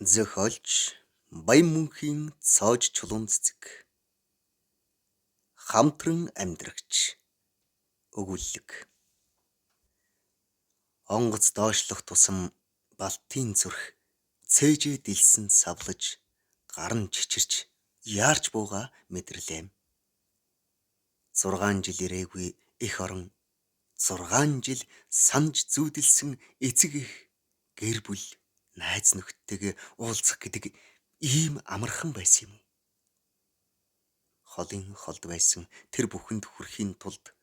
Зохиолч Баян мөнхийн цоож чулуун цэцэг. Хамтран амьдрагч. Өгүүлэг. Онгоц доошлох тусам Балтийн зүрх цээжээ дэлсэн савлаж гарн чичирч яарч бууга мэдэрлээм. 6 жил ирээгүй эх орон 6 жил санаж зүүдэлсэн эцэг их гэр бүл найз нөхдөдтэйгээ уулзах гэдэг ийм амархан байсан юм уу? Холын холд байсан тэр бүхэнд хүрэхийн тулд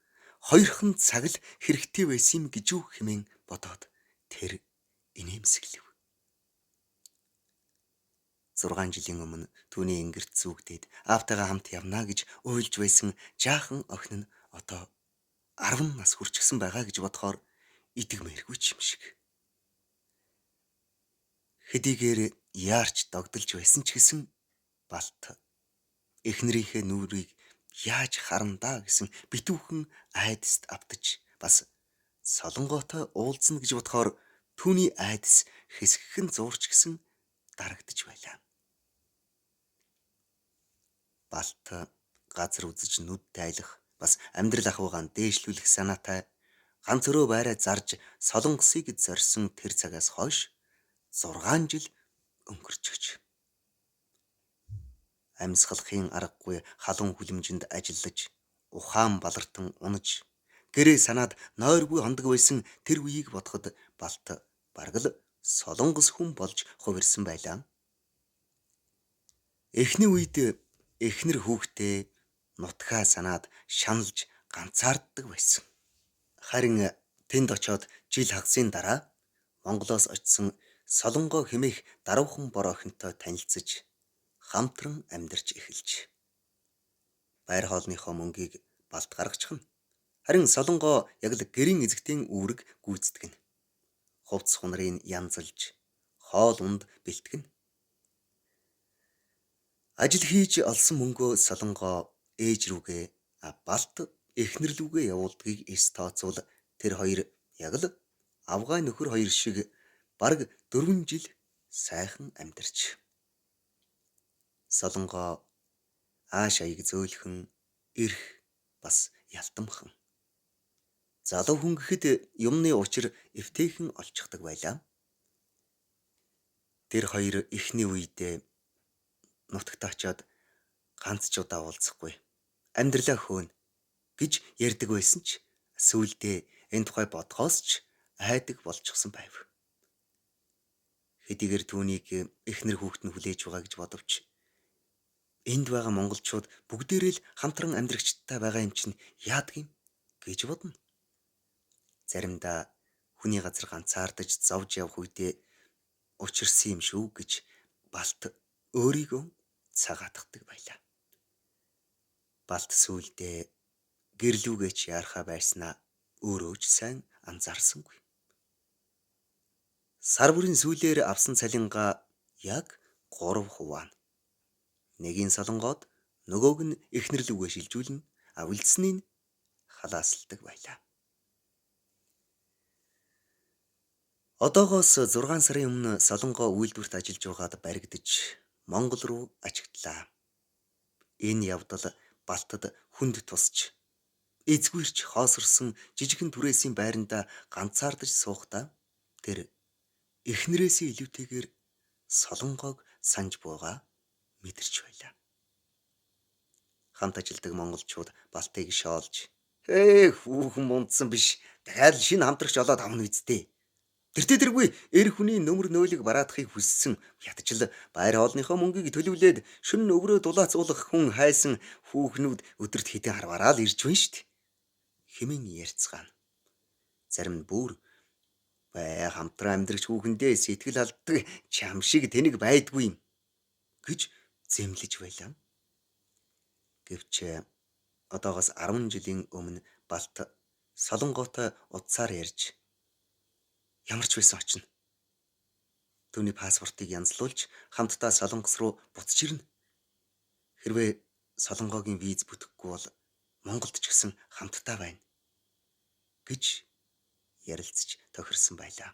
хоёрхан цаг л хэрэгтэй байсан юм гэж юу хэмээн бодоод тэр инээмсэглэв. 6 жилийн өмнө түүний ингэрт зүгдээд аавтайгаа хамт явна гэж уйлж байсан жаахан охин нь одоо 10 нас хүрчихсэн байгаа гэж бодохоор идэгмээргүй ч юм шиг. Хэдийгээр яарч догдолж байсан ч гэсэн Балт эхнэрийнхээ нүрийг яаж харандаа гэсэн битүүхэн айдаст автаж бас солонгоотой уулзна гэж бодохоор түүний айдас хэсэгхэн зуурч гисэн дарагдж байлаа. Балт газар үзэж нүд тайлах бас амьдрал ахуйгаан дээшлүүлэх санаатай ганц өрөө байраа зарж солонгосыг зорьсон тэр цагаас хойш 6 жил өнгөрчөж. Амьсгалахын аргагүй халуун хүлэмжинд ажиллаж ухаан балартан унаж гэрээ санаад нойргүй хондог байсан тэр үеийг бодоход Балт бараг л солонгос хүн болж хувирсан байлаа. Эхний үед эхнэр хүүхдээ нутгаа санаад шаналж ганцаарддаг байсан. Харин тэнд очоод жил хагасын дараа Монголоос очсон Солонгоо хэмээх даруухан бор охинтой танилцж хамтран амьдарч эхэлж. Байр хоолныхоо мөнгийг Балт гаргачихна. Харин Солонгоо яг л гэрийн эзэгтийн үүрэг гүйцэтгэнэ. Хувцс хунрыг янзалж, хоол унд бэлтгэнэ. Ажил хийж олсон мөнгөө Солонгоо ээж рүүгээ Балт эхнэр лүүгээ явуулдгийг эс тооцвол тэр хоёр яг л авгай нөхөр хоёр шиг бараг 4 жил сайхан амьдарч. Солонгоо ааш аяг зөөлхөн, эрх бас ялтамхан. Залуу хүн гэхэд юмны учир эвтэйхэн олчихдаг байлаа. Тэр хоёр эхний үедээ нутагт очоод ганц ч удаа уулзахгүй. Амьдралаа хөөнө гэж ярьдаг байсан ч сүүлдээ энэ тухай бодхоос ч айдаг болчихсон байв. Хэдийгээр түүнийг эхнэр хүүхэд нь хүлээж байгаа гэж бодовч энд байгаа монголчууд бүгдээрээ л хамтран амьдрагчтай байгаа юм чинь яадаг юм гэж бодно. Заримдаа хүний газар ганцаардаж зовж явах үедээ учирсан юм шүү гэж Балт өөрийгөө цагаатгадаг байлаа. Балт сүүлдээ гэрлүүгээ ч яархаа байснаа өөрөө ч сайн анзаарсангүй. Сар бүрийн сүүлээр авсан цалингаа яг 3 хуваана. Нэгийг солонгоод нөгөөг нь эхнэр лүүгээ шилжүүлнэ, үлдсэнийг халаасалдаг байлаа. Одоогоос 6 сарын өмнө Солонгоо үйлдвэрт ажиллаж байгаад баригдаж Монгол руу ачигдлаа. Энэ явдал Балтад хүнд тусч эзгүрч хоосорсон жижигхэн түрээсийн байранда ганцаардаж суухдаа тэр эхнэрээсээ илүүтэйгээр Солонгоог санж буугаа мэдэрч байлаа. Хамт ажилдаг монголчууд Балтыг шоолж хүүхэн мундсан биш дахиад шинэ хамтрагч олоод авна үсттэй. Тэргүй эр хүний нөмөр нойлог бараадахыг хүссэн ядчил байр хоолныхоо мөнгийг төлөвлөөд шөнө өврөө дулаацуулах хүн хайсан хүүхнүүд өдөрт хэдэн харвараа л ирж байна штт. Хэмээн ярьцгаана. Зарим нь бүр хамтран амьдрагч хүүхэндээ сэтгэл алддаг чам шиг тэнэг байдгүй юм гэж зэмлэж байлаа. Гэвч одоогоос 10 жилийн өмнө Балт Солонгоотой утсаар ярьж ямарч байсан очно. Түүний паспортыг янзлуулж хамтдаа Солонгос руу буцаж ирнэ. Хэрвээ Солонгоогийн виз бүтэхгүй бол Монголд ч гэсэн хамтдаа байна гэж ярилцж тохирсон байлаа.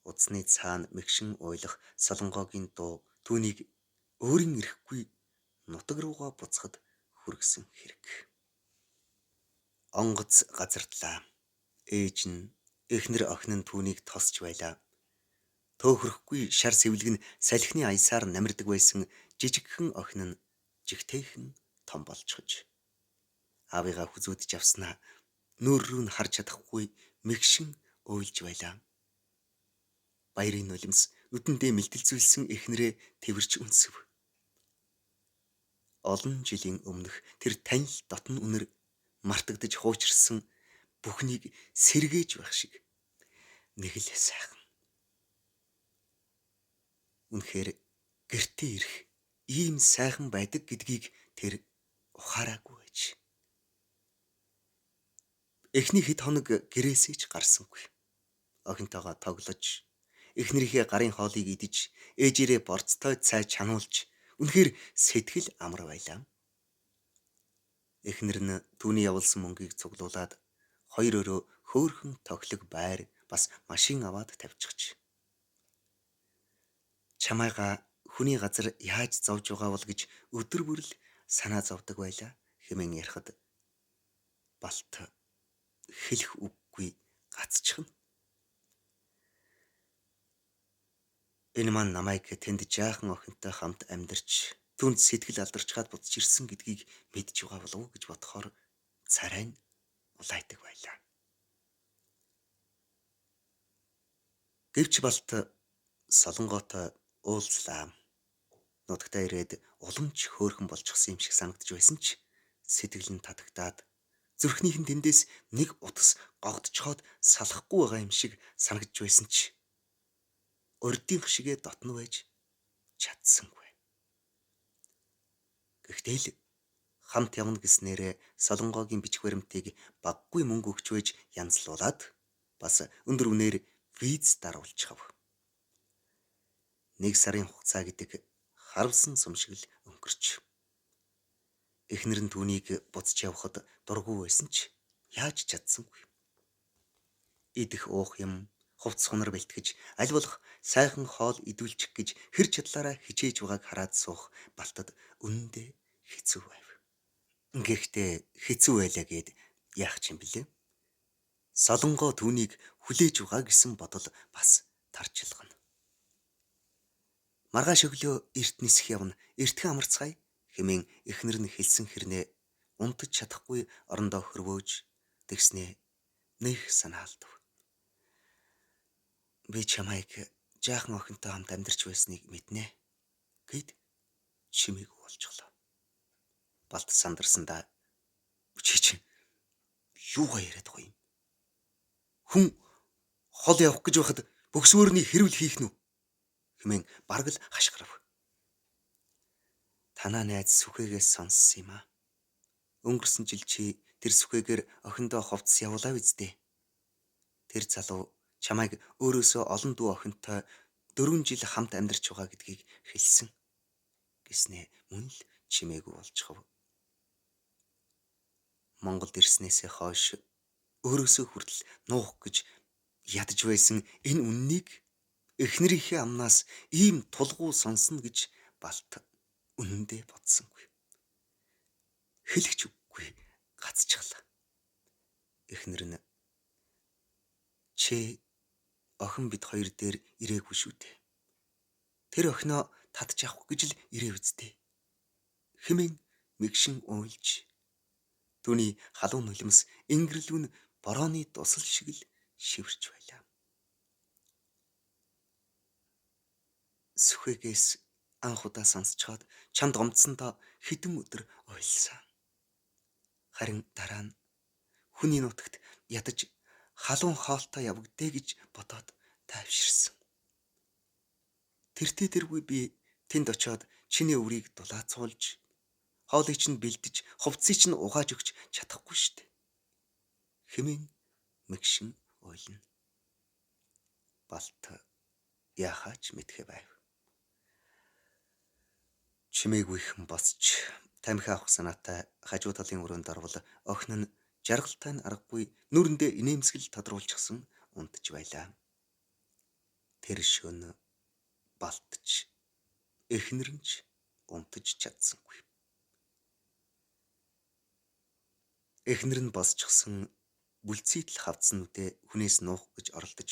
Удсны цаана мэгшин уйлах солонгогийн дуу түүнийг өөрийн ирэхгүй нутаг руугаа буцахад хүргэсэн хэрэг. Онгоц газартлаа. Ээж нь эхнэр охин нь түүнийг тосч байлаа. Төөхрөхгүй шар сэвлэг нь салхины аясаар намирдаг байсан жижигхэн охин нь жигтэйхэн том болчихж. Аавыгаа хүзүүдж авснаа нүүр рүү нь харж чадахгүй мэгшин уйлж байлаа. Баярын нулимс нүдэндээ мэлтэлзүүлсэн эхнэрээ тэрч үнсв. Олон жилийн өмнөх тэр танил дотн үнэр мартагдж хуучирсан бүхнийг сэргээж байх шиг нэг л сайхан. Үнэхээр гэртээ ирэх ийм сайхан байдаг гэдгийг тэр ухаараагүй байж. Эхний хэд хоног гэрээсээ ч гарсангүй. Охинтойгоо тоглож, эхнэрийнхээ гарын хоолыг идэж, ээжээрээ борцтой цай чануулж, үнэхээр сэтгэл амар байлаа. Эхнэр нь түүний явуулсан мөнгийг цуглуулад хоёр өрөө хөөхөн тоглог байр бас машин аваад тавьчихж. Чамайга хүний газар яаж зовж байгаа бол гэж өдөр бүрл санаа зовдөг байлаа хэмээн ярихад Балт хэлэх үггүй гацчихна. Энэ маань намайг тэнд жаахан охинтой хамт амьдарч түнд сэтгэл алдарчгаад буцаж ирсэн гэдгийг мэдж байгаа болов уу гэж бодохоор царай нь улайдаг байлаа. Гэвч Балт солонготой уулзлаа. Нутагтаа ирээд уламж хөөрхөн болчихсон юм шиг санагдж байсан ч сэтгэл нь татагдаад зүрхнийхэн тэндээс нэг утас гогдчихоод салахгүй байгаа юм шиг санагдж байсан ч урдийнх шигээ дотно байж чадсангүй. Гэхдээ л хамт явна гэснээрээ солонгогийн бичих баримтыг баггүй мөнгө өгч байж янзлуулад бас өндөр үнээр виз даруулчихав. 1 сарын хугацаа гэдэг харвсан сум шиг л өнгөрч. Эхнэр нь түүнийг буцаж явахад дургүй байсан ч яаж чадсангүй. Идэх уух юм, хувцс хунар бэлтгэж, аль болох сайхан хоол идүүлчих гэж хэр чадлаараа хичээж байгааг хараад суух Балтад үнэндээ хэцүү байв. Гэхдээ хэцүү байлаа гэд яах ч юм бэлээ. Солонгоо түүнийг хүлээж байгаа гэсэн бодол бас тарчилгана. Маргааш өглөө эрт нисэх явна, эртхэн амарцгаая хэмээн эхнэр нь хэлсэн хэрнээ унтаж чадахгүй орондоо хөрвөөж тэгснээ нэх санаалдав. Би чамайг жаахан охинтой хамт амьдарч байсныг мэднэ гэд чимээг болчихлоо. Балт сандарсандаа чи чинь юугаа яриад байгаа юм? Хүн хол явах гэж байхад бөксөөрний хэрүүл хийх нь үү? Хэмээн бараг л хашгирав. Танаа найз сүхэгээс сонссон юм аа. Өнгөрсөн жил чи тэр сүхэгээр охиндоо хувцас явуулаа үздэй. Тэр залуу чамайг өөрөөсөө олон дүү охинтой 4 жил хамт амьдарч байгаа гэдгийг хэлсэн. Гэснээ мөн л чимээгүй болчихов. Монголд ирснээсээ хойш өөрөөсөө хүртэл нуух гэж ядж байсан энэ үннийг эхнэрийнхээ амнаас ийм тулгуу сонсно гэж Балт үнэндээ бодсонгүй. Хэлэх үггүй гацчихлаа. Эхнэр нь чи охин бид хоёр дээр ирээгүй шүү дээ. Тэр охиноо татж авах гэж л ирээ үздэй. Хэмээн мэгшин уйлж түүний халуун нулимс ингэрлүүн борооны дусал шиг л шивэрч байлаа. Сүхэгээс анх удаа сонсцоод чамд гомдсондоо хэдэн өдөр уйлсан. Харин дараа нь хүний нутагт ядаж халуун хоолтой явагдъя гэж бодоод тайвширсан. Тэртээ тэргүй би тэнд очиод чиний үрийг дулаацуулж, хоолыг чинь бэлдэж, хувцсыг чинь угааж өгч чадахгүй штэ. Хэмээн мэгшин уйлна. Балт яхаач мэдхэ байв. Чимээгүйхэн босч тамхи авах санаатай хажуу талын өрөөнд орвол охин нь жаргалтай нь аргагүй нүрэндээ инээмсгэл тодруулчихсан унтж байлаа. Тэр шөнө балтж эхнэр нь ч унтаж чадсангүй. Эхнэр нь босчихсон бүлцийтэл хавцсан нүдээ хүнээс нуух гэж оролдож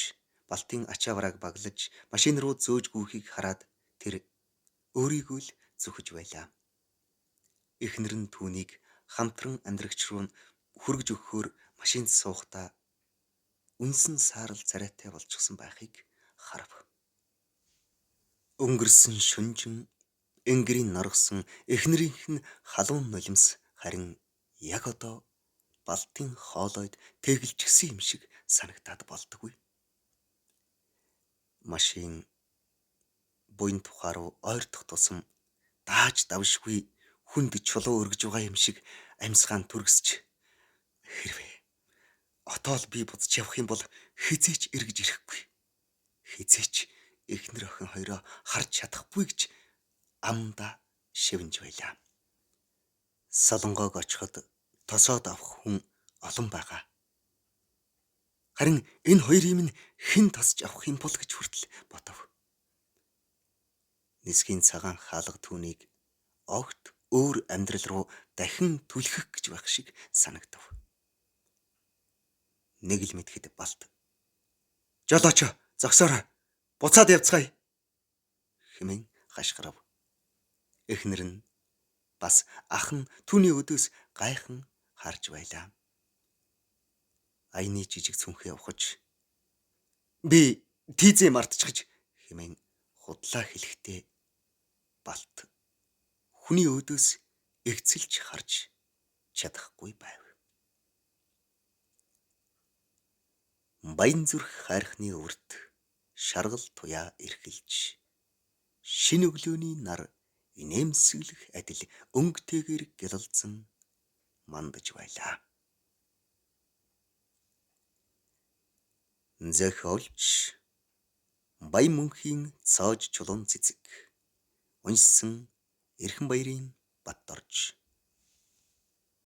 балтын ачааврааг баглаж машин руу зөөж гүйхийг хараад тэр өөрийгөө л зүхэж байлаа. Эхнэр нь түүнийг хамтран амьдрагч руу хүргэж өгөхөөр машинд суухдаа үнсэн саарал царайтай болчихсон байхыг харав. Өнгөрсөн шөнжин энгэрийн норгсон эхнэрийнх нь халуун нулимс харин яг одоо балтын хоолойд тэгэлжсэн юм шиг санагтаад болдоггүй. Машин буян тухай руу ойртох тусам дааж давшгүй хүнд чулуу өргөж байгаа юм шиг амьсгаан түргсч хэрвээ отоол би буцаж явах юм бол хизээч эргэж ирэхгүй. Хизээч эхнэр охин хоёроо харж чадахгүй гэж амда шивнж байлаа. Солонгоог очиход тосоод авах хүн олон байгаа. Харин энэ хоёрын минь хэн тосч авах юм бол гэж хүртэл бодов. Нисхийн цагаан хаалга түүнийг огт өөр амьдрал руу дахин түлхэх гэж байх шиг санагдав. Нэг л мэдхэд балт. Жолооч зогсоорой. Буцаад явцгаая хэмээн хашгирав. Эхнэр нь бас ах нь түүний өдөөс гайхан харж байлаа. Аяны жижиг цүнхээ ухаж би тийзээ мартчихж хэмээн худлаа хэлэхдээ балт хүний өдөөс эгцэлж харж чадахгүй байв. Баянзүрх хайрхны өрт шаргал туяа эрхэлж шинэ өглөөний нар инээмсэглэх адил өнгөтэйгээр гялалзан мандаж байлаа. Зохиолч Баян мөнхийн цоож чулуун цэцэг. Уншсан Эрхэнбаярын Батторж.